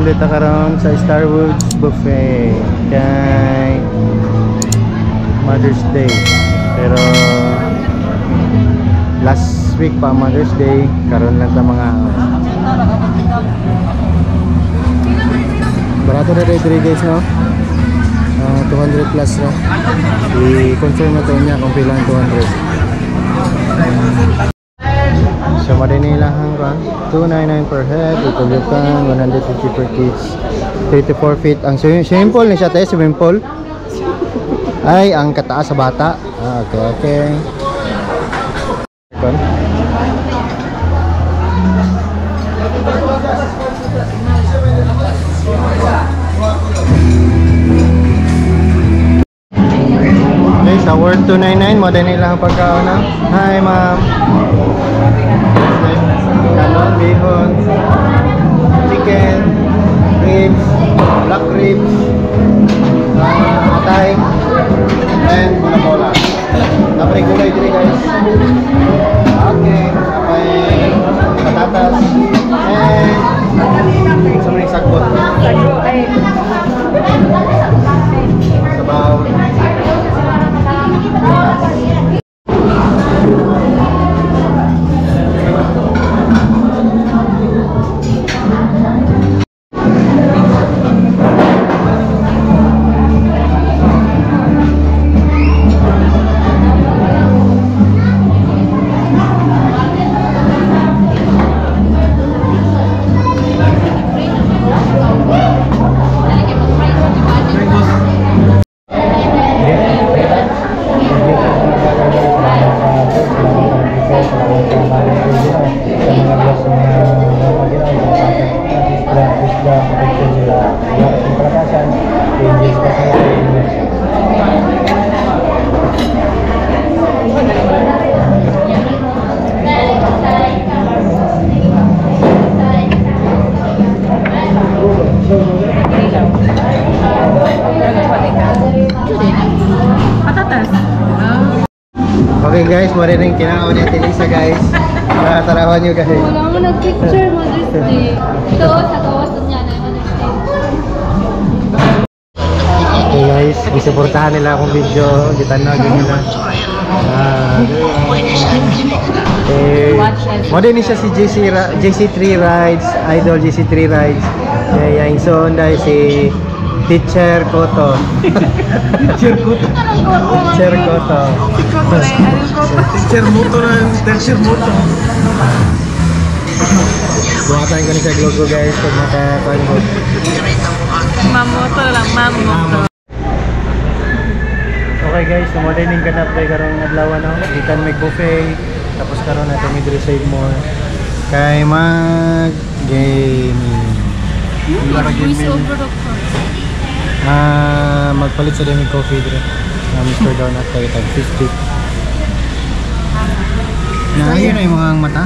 ulit karon sa Starwoods Buffet kay Mother's Day. Pero last week pa Mother's Day, karon lang ta mga barato na rin guys, no? 200 plus na. I-confirm na to niya kung pilang 200. So madinilahan ka 299 per head, itulukan 150 per kids, 34 feet. Ang swimming pool ni siya tayo, swimming pool ay ang kataas sa bata. Okay. Okay, sa World 299 madinilahan pagkauna. Hi ma'am. Ganon, bihon, chicken, ribs, black ribs, atay, and bola-bola. Tapos gulay dito guys. Okay, tapos patatas, and samay sagbot. Sabaw. Okay guys, marinig kinakaon niya Tilisa guys. Tarawan nyo guys. Wala mo nag-picture Mother's Day. Ito sa kawasan niya na Mother's Day. Okay guys, isuportahan nila akong video. Gitanag nila. Modern siya si JC3 Rides, Idol JC3 Rides. Yung son dahil si Teacher Koto. Teacher Koto. Teacher Koto. Teacher Moto na. Teacher Moto. Buhatan ko na sa logo guys pag makakuha mo. Mamoto lang, mamoto. Okay guys, sumodinin ka na play karong adlaw no. Ikan may buffet. Tapos karon natin may save more. Kay mag gaming. Magpalit sa daming coffee dire. Mr. Down at tayo tag 50. Naayon na yung mga mata?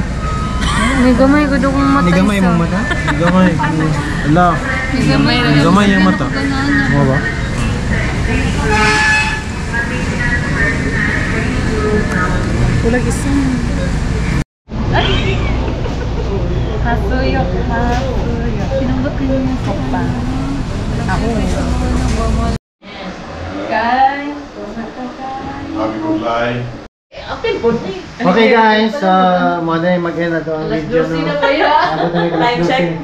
May gamay ko doon kong mata. May gamay mong mata? Gamay. Ala. May gamay yung mata. Mo ba? Kulag isang. Hasuyo. Pinunggot ko yung sopa. Ako. Guys. Happy good life. Okay guys, muna yung mag-end na to ang video no. Time check.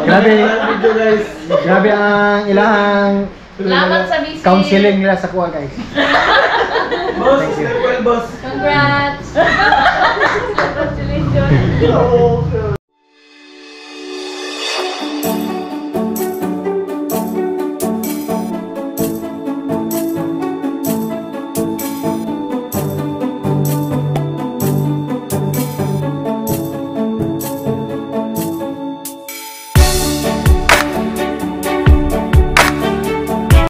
Grabe video guys. Grabe ang ilang Salamat sa visit. counseling nila sa kuha guys. Boss, boss. Congrats. Congratulations.